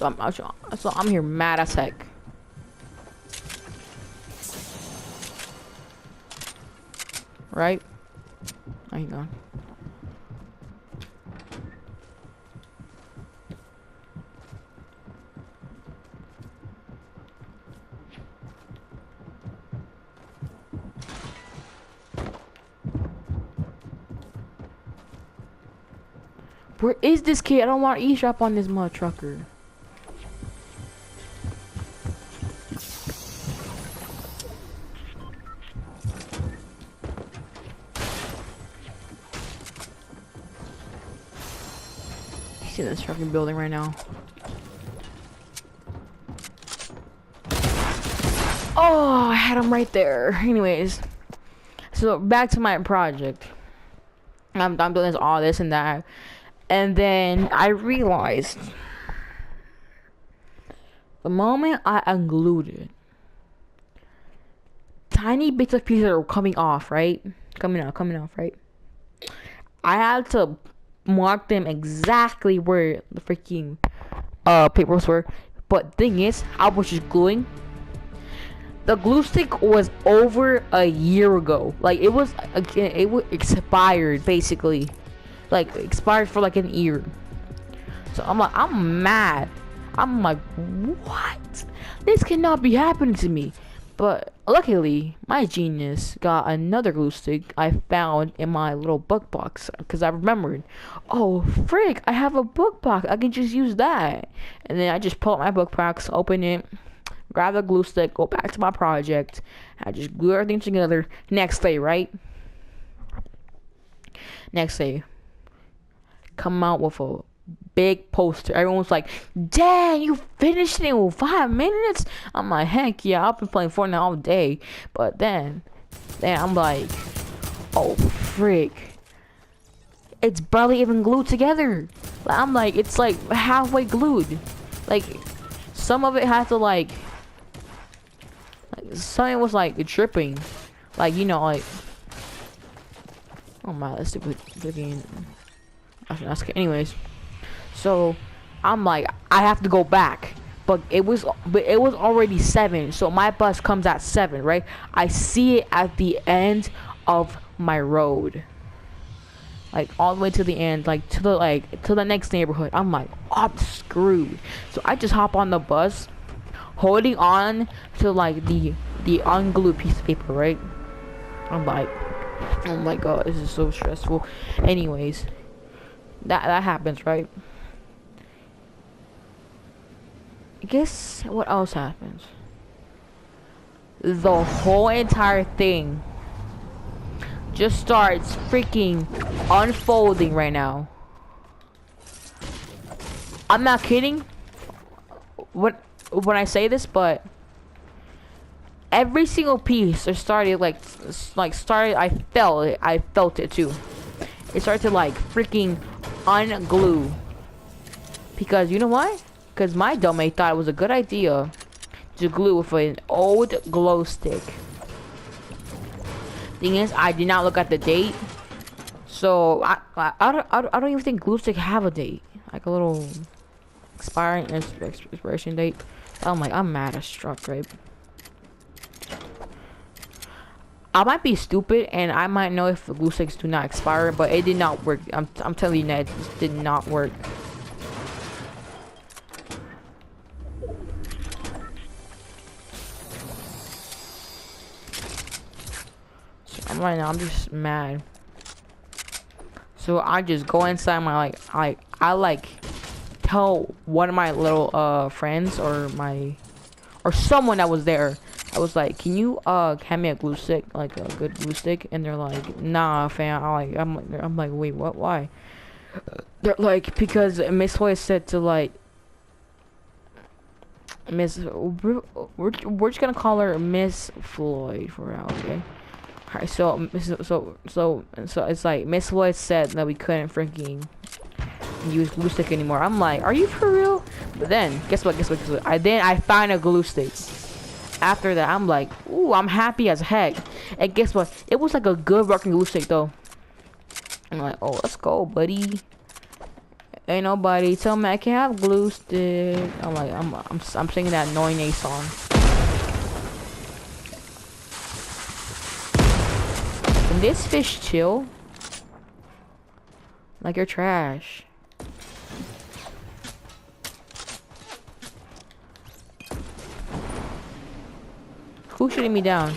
So I'm here mad as heck. Right? Hang on. Where is this kid? I don't want to eavesdrop on this mud trucker. He's in this trucking building right now. Oh, I had him right there. Anyways, so back to my project. I'm doing all this and that. And then I realized the moment I unglued it, tiny bits of pieces are coming off, right? Coming off, right? I had to mark them exactly where the freaking papers were. But thing is, I was just gluing. The glue stick was over a year ago. Like it was expired basically. Like expired for like an year. So I'm mad. I'm like, what? This cannot be happening to me. But luckily, my genius got another glue stick I found in my little book box. Because I remembered, oh frick, I have a book box. I can just use that. And then I just pull out my book box, open it, grab the glue stick, go back to my project. I just glue everything together. Next day, right? Next day. Come out with a big poster. Everyone's like, dang, you finished it in 5 minutes? I'm like, heck yeah, I've been playing Fortnite all day. But then I'm like, oh frick, it's barely even glued together. I'm like, it's like halfway glued. Like some of it had to like something was like dripping, like, you know, like, oh my, that's stupid freaking. Anyways, so I'm like, I have to go back, but it was already 7, so my bus comes at 7, right? I see it at the end of my road, like all the way to the end, like to the next neighborhood. I'm like, oh, I'm screwed. So I just hop on the bus, holding on to like the unglued piece of paper, right? I'm like, oh my god, this is so stressful. Anyways, that happens, right? Guess what else happens? The whole entire thing just starts freaking unfolding right now. I'm not kidding when I say this, but every single piece started I felt it too. It started to like freaking unglue. Because you know why? Because my dumbass thought it was a good idea to glue with an old glow stick. Thing is, I did not look at the date, so I don't even think glue stick have a date, like a little expiration date. I'm like, I'm mad as struck, right? I might be stupid and I might know if the glue sticks do not expire, but it did not work. I'm telling you that it just did not work. So right now I'm just mad. So I just go inside my I tell one of my little friends or someone that was there. I was like, can you hand me a glue stick, like a good glue stick? And they're like, nah, fam. I'm like, wait, what? Why? They're like, because Miss Hoy said to like we're just gonna call her Miss Floyd for now, okay? Alright, so it's like Miss Floyd said that we couldn't freaking use glue stick anymore. I'm like, are you for real? But then guess what? I find a glue stick. After that, I'm like, ooh, I'm happy as heck. And guess what? It was like a good working glue stick though. I'm like, oh, let's go, buddy. Ain't nobody tell me I can't have glue stick. I'm like, I'm singing that annoying A song. Can this fish chill? Like you're trash. Who's shooting me down?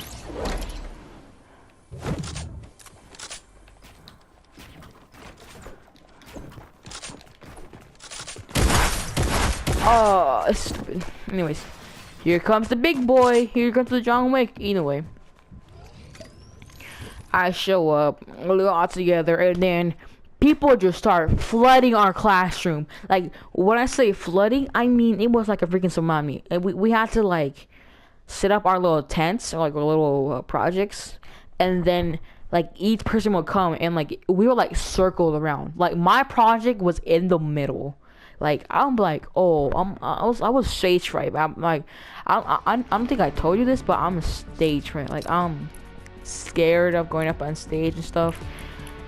Oh, it's stupid. Anyways, here comes the big boy. Here comes the John Wick. Either way, I show up, we're all together, and then people just start flooding our classroom. Like, when I say flooding, I mean it was like a freaking tsunami. And we had to like set up our little tents or like our little projects, and then like each person would come and like we were like circled around. Like my project was in the middle. Like I'm like, oh, I was stage fright. I'm like, I don't think I told you this, but I'm stage fright. Like I'm scared of going up on stage and stuff,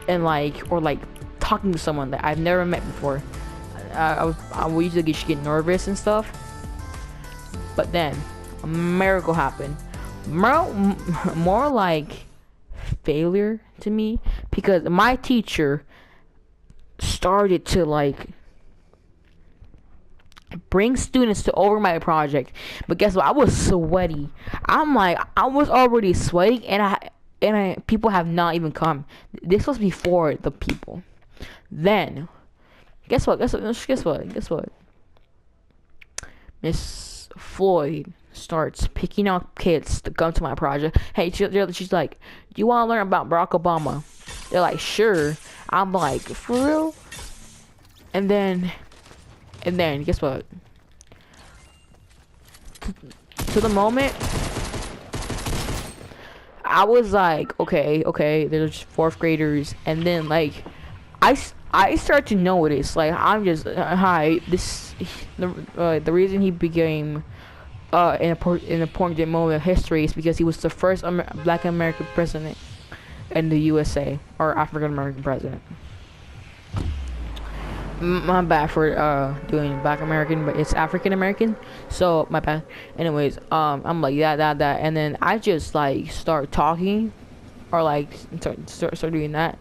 and like or like talking to someone that I've never met before. I would usually get nervous and stuff, but then a miracle happened. More like failure to me, because my teacher started to like bring students to over my project. But guess what? I was sweaty. I'm like, I was already sweating, and people have not even come. This was before the people. Then guess what? Miss Floyd starts picking out kids to come to my project. Hey, she's like, do you want to learn about Barack Obama? They're like, sure. I'm like, for real? And then guess what? To the moment, I was like, okay, there's fourth graders, and then like, I start to notice, like, I'm just hi. The reason he became an important moment of history is because he was the first Black American president in the USA, or African American president. My bad for doing Black American, but it's African American, so my bad. Anyways, I'm like that, and then I just like start talking, or like start doing that.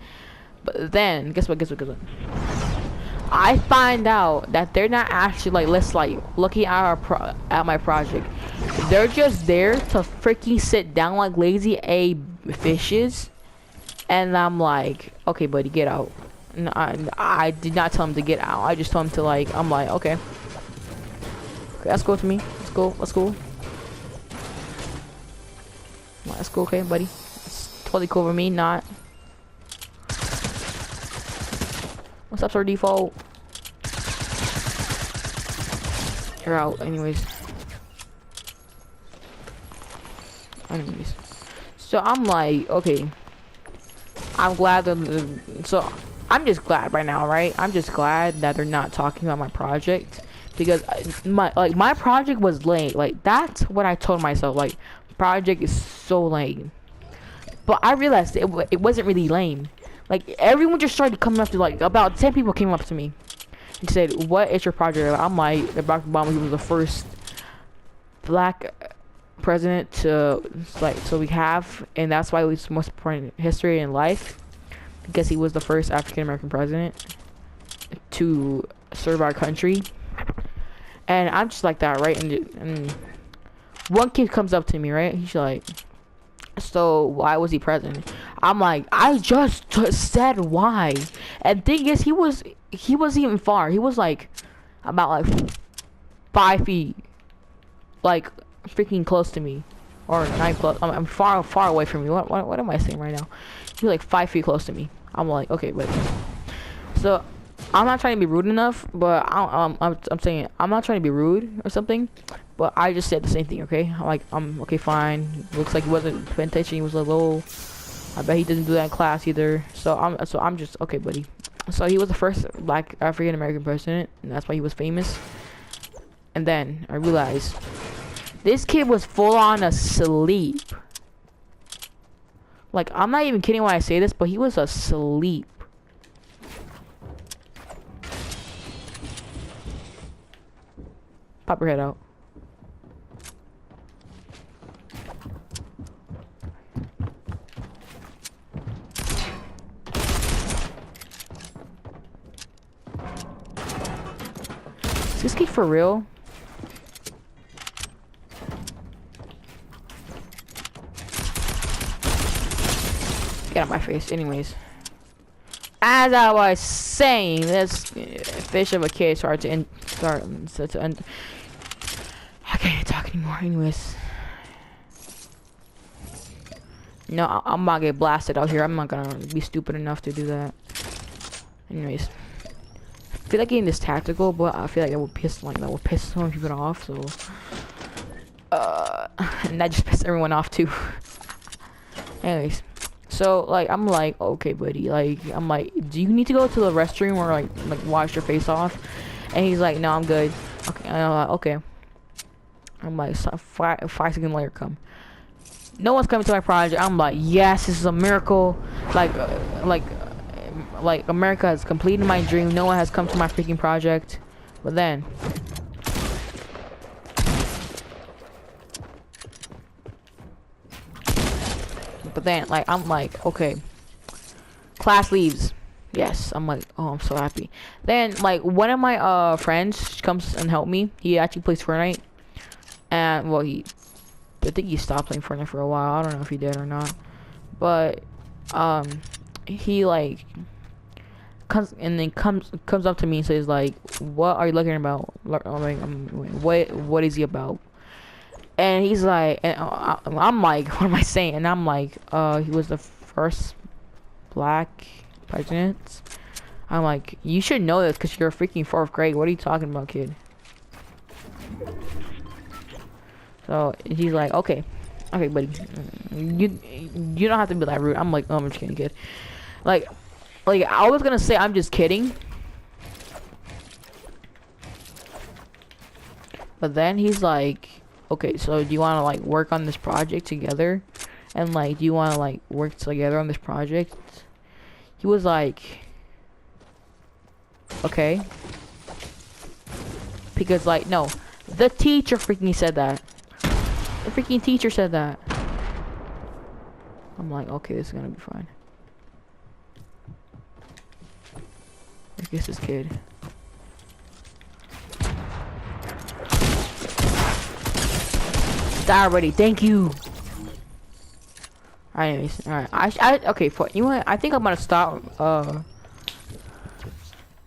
But then guess what? I find out that they're not actually like looking at my project. They're just there to freaking sit down like lazy fishes, and I'm like, okay, buddy, get out. No, I did not tell him to get out. I just told him to like. I'm like, okay, that's cool to me. Let's go. That's cool, okay, buddy. It's totally cool for me. Not. What's up, sir? Default. You're out, anyways. So I'm like, okay. I'm glad that I'm just glad right now, right? I'm just glad that they're not talking about my project, because my project was lame. Like that's what I told myself. Like project is so lame, but I realized it wasn't really lame. Like everyone just started coming up to like about 10 people came up to me and said, "What is your project?" I'm like, Barack Obama. He was the first Black president to so we have, and that's why it's the most important history in life. Because he was the first African American president to serve our country, and I'm just like that, right? And one kid comes up to me, right? He's like, "So why was he president?" I'm like, "I just said why." And thing is, he wasn't even far. He was like about like 5 feet, like freaking close to me, or not close. I'm far away from me. What am I saying right now? He's like 5 feet close to me. I'm like, okay, but so I'm not trying to be rude enough, but I'm saying I'm not trying to be rude or something, but I just said the same thing. Okay, I'm like, okay, fine. Looks like he wasn't paying attention. He was a little. I bet he didn't do that in class either. So I'm just okay, buddy. So he was the first Black African American president, and that's why he was famous. And then I realized this kid was full on asleep. Like, I'm not even kidding when I say this, but he was asleep. Pop your head out. Is this kid for real? Get out my face. Anyways. As I was saying, this fish of a kid started to end. I can't talk anymore. Anyways. No, I'm not gonna get blasted out here. I'm not gonna be stupid enough to do that. Anyways. I feel like getting this tactical, but I feel like it will piss some people off, so and that just pissed everyone off too. Anyways. So, like, I'm like, okay, buddy, like, I'm like, do you need to go to the restroom or, like wash your face off? And he's like, no, I'm good. Okay, and I'm like, okay. I'm like, so 5 seconds later, come. No one's coming to my project. I'm like, yes, this is a miracle. Like, America has completed my dream. No one has come to my freaking project. But then... like, I'm like, okay, class leaves. Yes, I'm like, oh, I'm so happy. Then, like, one of my friends comes and help me. He actually plays Fortnite, and well, I think he stopped playing Fortnite for a while. I don't know if he did or not, but he like comes up to me and says like, what are you looking about? I'm like, what is he about? And he's like, and I'm like, what am I saying? And I'm like, he was the first black president. I'm like, you should know this because you're a freaking 4th grade. What are you talking about, kid? So he's like, okay, buddy, you don't have to be that rude. I'm like, oh, I'm just kidding, kid. Like I was gonna say I'm just kidding, but then he's like, okay, so do you want to like work on this project together? And like, do you want to like work together on this project? He was like, okay. Because like, no, the teacher freaking said that. The freaking teacher said that. I'm like, okay, this is gonna be fine. I guess this kid. Die already, thank you. Alright, anyways, alright. Okay, you know what? I think I'm gonna stop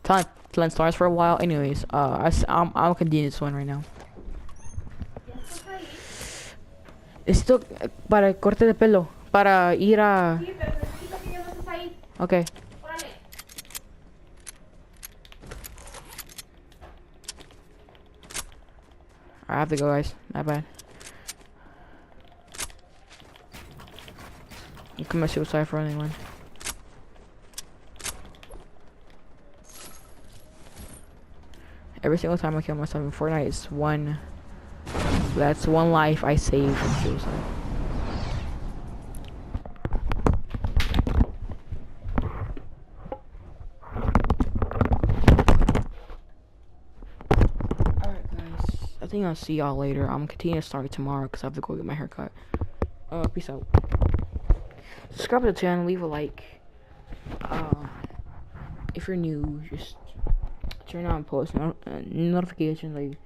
telling stories for a while. Anyways, I'm continue this one right now. Esto para corte de pelo, para ir a. Okay. I have to go, guys. My bad. You commit suicide for anyone. Every single time I kill myself in Fortnite, it's one. That's one life I save from suicide. Alright, guys. I think I'll see y'all later. I'm continuing to start tomorrow because I have to go get my haircut. Peace out. Subscribe to the channel, leave a like. If you're new, just turn on post notifications, like